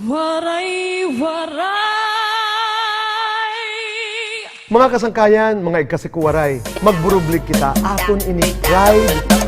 Waray-waray. Mga kasangkayan, mga ikasikuwaray, magburublik kita aton ini ride.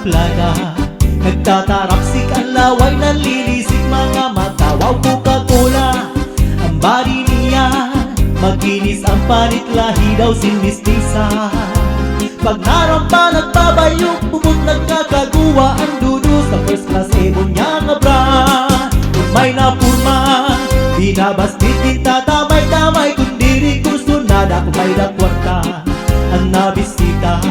suplada. Nagtatarapsik ang laway, nanlilisik mga mata. Wow, Coca-Cola, ang body niya, makinis ang panit, lahi daw sinmistisa. Pag narampa, nagbabayok, bubot nagkakaguwa ang dudu sa first class ebon niya nga bra. Kung may napurma, binabastit kita tamay-tamay, kundi recurso nada kung may lakwarta ang nabisita.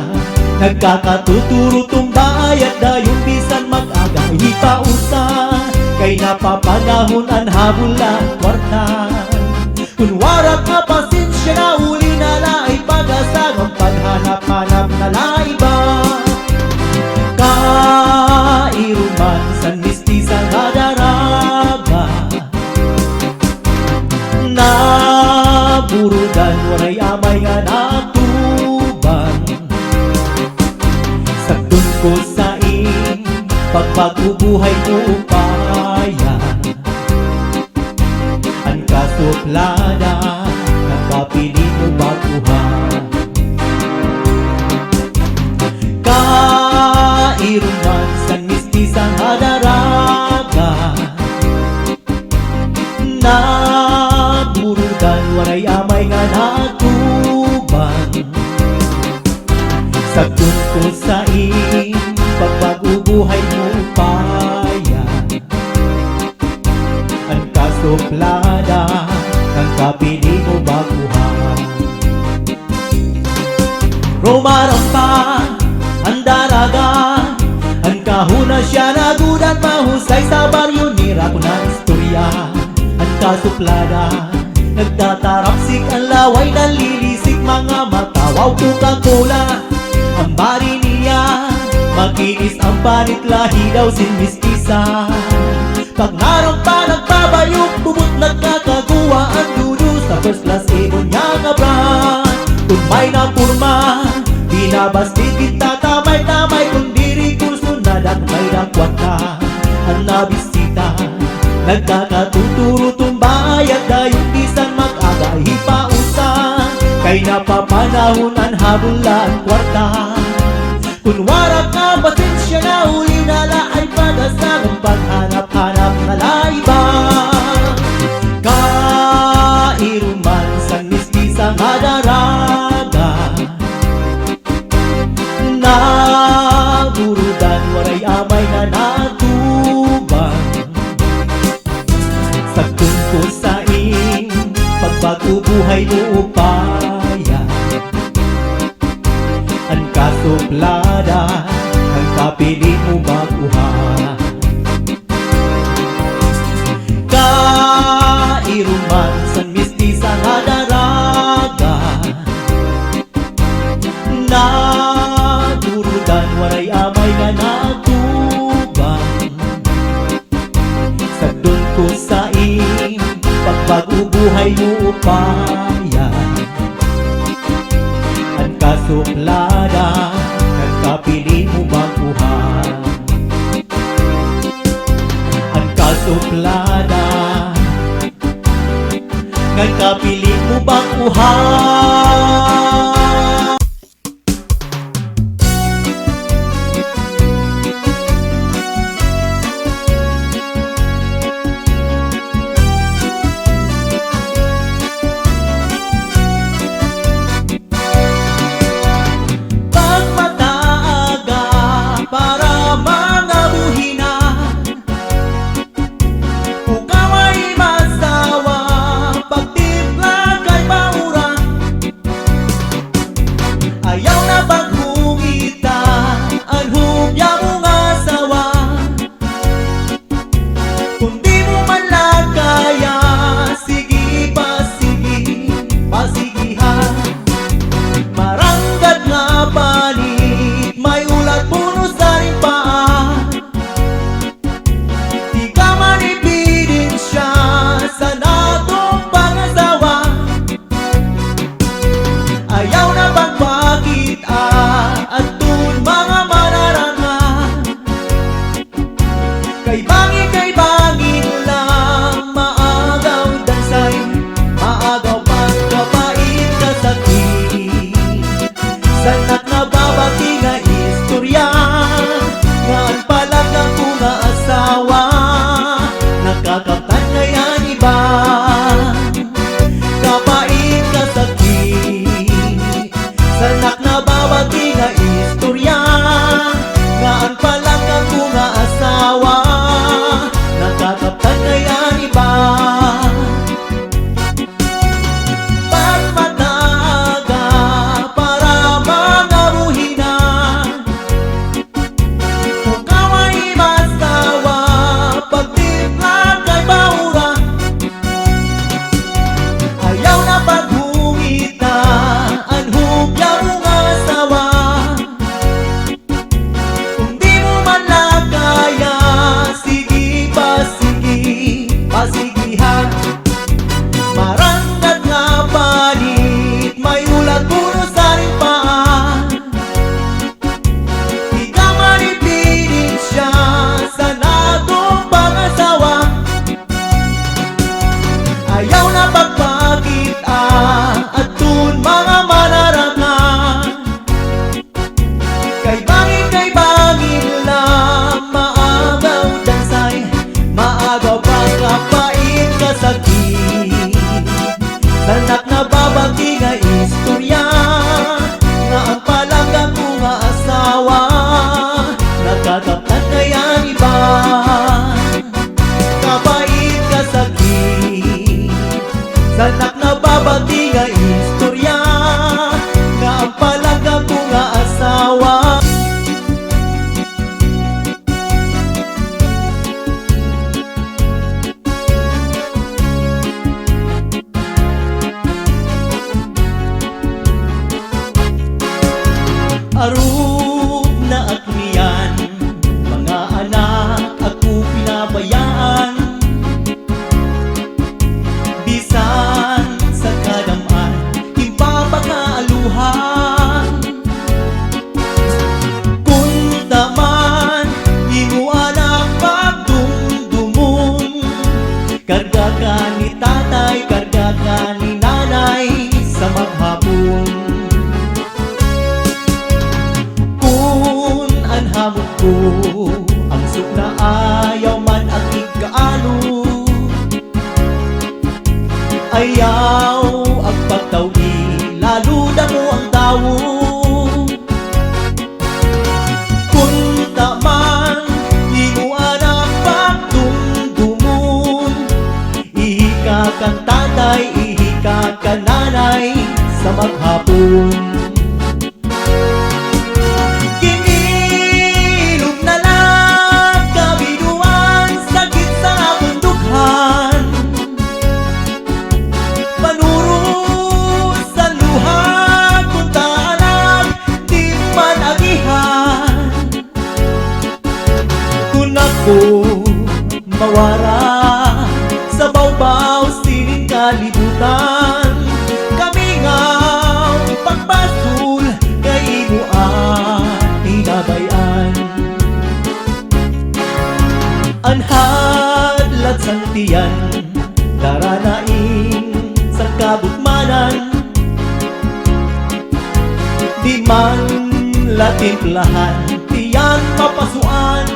Nagkakatuturo tumbayad dayong bisan mag-aga ipausa, kay napapanahon ang habulan kwarta. Kung warat nga pasensya na uli na laay pag-asag ang paghanap-hanap na laiba. Kairuman sa mistisa nga daraga, naburudan waray amay nga natuban. Sagdon ko sa ing pagpag-ubuhay ko upaya, ang kasuplada nakapili mo baguhan. Kairuman sa mistisa nga daraga, naburudan waray amay nga natuban. Sagdon ko sa ing pagpag-ubuhay mo upaya, ang kasuplada kang kapili mo baguhan. Rumarampa ang daraga, ang kahuna siya nagudan, mahusay sa baryo nira ko ng istorya. Ang kasuplada, nagtatarapsik ang laway, nanlilisik mga mata. Wow, Coca-Cola, ang bari niya, makinis ang panit, lahi daw sinmistisa. Pag narampa, nagbabayok, bubot nagkakaguwa ang dudu sa first class ebon niya nga bra. Kung may napurma, binabastit kita tamay-tamay, kundi recurso nada kung may nakwata ang nabisita. Nagkakatuturo tumbayad dayong bisan mag-aga ipausa, kay napapanahon ang habulan kwarta. Kung warak nga pasensya na uli na laay pag-asang ang paghanap-hanap na laiba. Kairuman sa mistisa nga daraga, naburudan waray amay na natuban. Sagdon ko sa ing pagbago-buhay mo upaya, ang kasuplada ang kapili mo baguhan. Kairuman sa mistisa nga daraga, nadurudan waray amay nga natuban. Sagdon ko sa ing pagbago-buhay mo upaya, ang kasuplada ang kapili mo baguhan. Ang kasuplada ang kapili mo baguhan. Sanak na babati nga istorya, nga ang palanggang ko nga asawa, nakakaptan kaya iba. Pagmataga para mga buhinan, ikaw ay masawa, pagtiplag kay baura. Ayaw na paghungita, ang hubya mong asawa. Kung di mo man lang kaya, sige pasigihan. Maranggat nga palit, may ulat puno sa ring paan. Di ka manipiling siya sa natong pangasawa. Ayaw na pagpakita at tun mga manarangan. Kay bangin lang, maagaw dansay, maagaw pagkapait kasakit. Sanak na babati nga istorya, nga ang palanggang ko nga asawa, nakakaptan kaya iba. Kapait kasakit, sanak na babati nga istorya, nga ang palanggang ko nga asawa. Arug na akniyan, mga anak ako pinabayaan. Bisan sa kadaman, impapakaaluhan. Kung taman, imo anak pagdumdumon, karga ka ni tatay, karga ka ni nanay sa maghapon. Kung anhamon ko, ang sukna ayaw man ang ikaano, ayaw ang pagtawi, lalo na mo ang tawo. Kung taman, di mo anak pagdumdumon, ihika kang tatay, ihika kang nanay sa maghapon. Kinilog na lang, kabinuan, sakit sa akong dughan. Panuro sa luha, kung taanag, di man agihan. Kung ako mawara sa bawbaw, sining kalibutan, kami nga pagpasul kay imo ang tinabayan. Anhadlat santiyan, daranain sa kabukmanan. Di man latimplahan, tiyan mapasuan.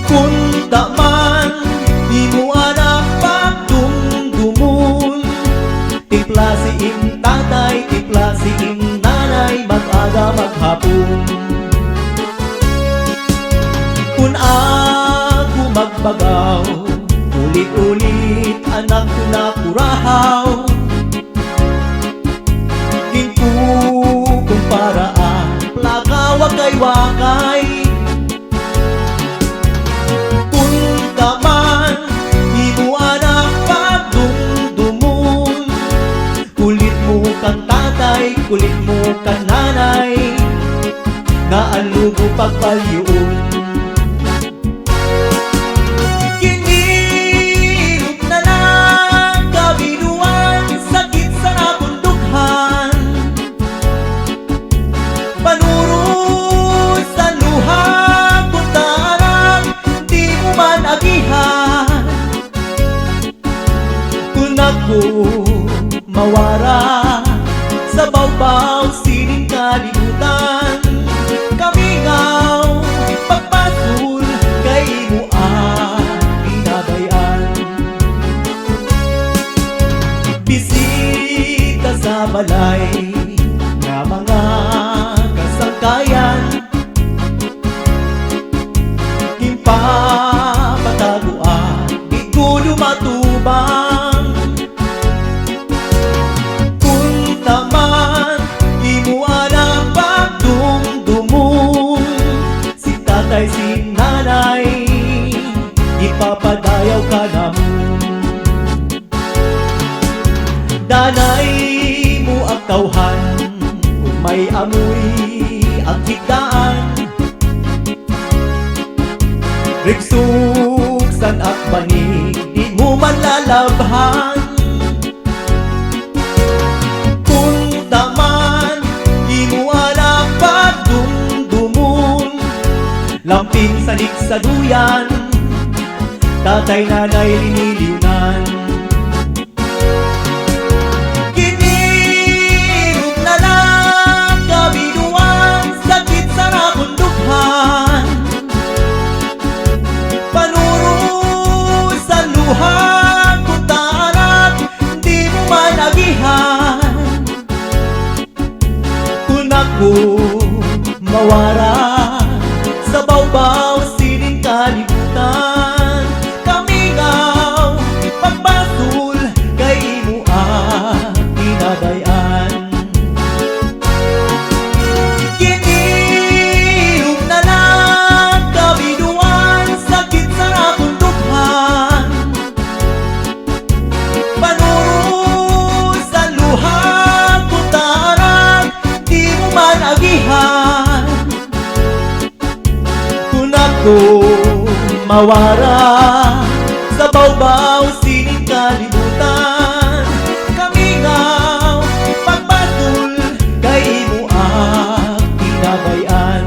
Kung taman, di mo anak pagdumdumon, tipla si ing tatay, tipla si ing nanay, mag-aga maghapon. Kung ako magbagaw, ulit-ulit anak ko na kurahaw. Ginko kung paraan, plaka wakay-wakay. Kung taman, di mo anak pagdumdumon, kulit mo kang tatay, kulit mo kang nanay, nga ang lugo pagpalyuon. Kinilog na lang, kabinuan, sakit sa akong dughan. Panuro sa luha, kung taanag, di mo man agihan. Kung ako mawara sa bawbaw, sining kalibutan, kami ngaw pagpasul kay imo ang tinabayan. Bisita sa sa balay nga mga kasangkayan Kimpapataguan, di ko lumatubang Punta man, imo anak pagdumdumon Si tatay, si nanay, ipapadayaw ka naman Danay mo ang tawhan Kung may amoy ang higdaan Rigsuksan at banig Di mo man lalabhan Kung taman Di mo alam pagdumdumon Lamping sanik sa duyan Tatay nanay liniliwnan Mawara sa bawbaw sining kalibutan Kamingaw, pagbasul kay imo ang pinadayan Kinilog na lang kabiduan sakit sa akong dughan Panuro sa luha kutaran di mo man agihan Kung ako mawara sa bawbaw sining kalibutan Kamingaw, pagbatul kay imo ang pinabayan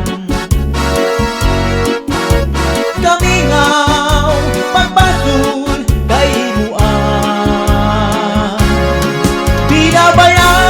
Kamingaw, pagbatul kay imo ang pinabayan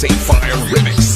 Say Fire Remix.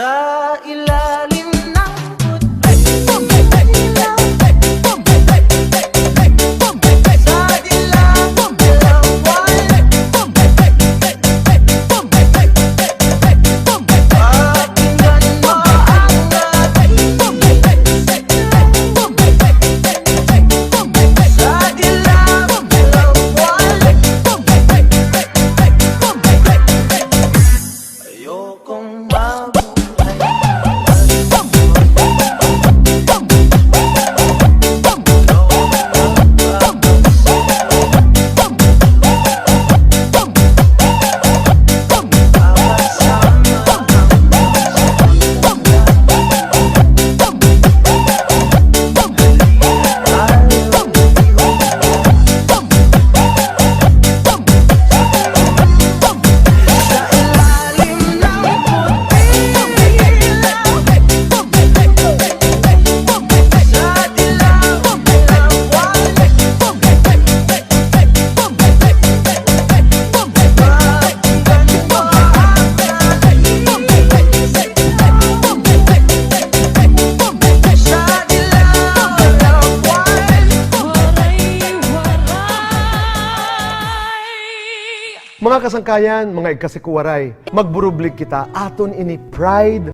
Sa ilalim ng ayokong Mga kasangkayan, mga ikasikuwaray, magburublig kita aton ini pride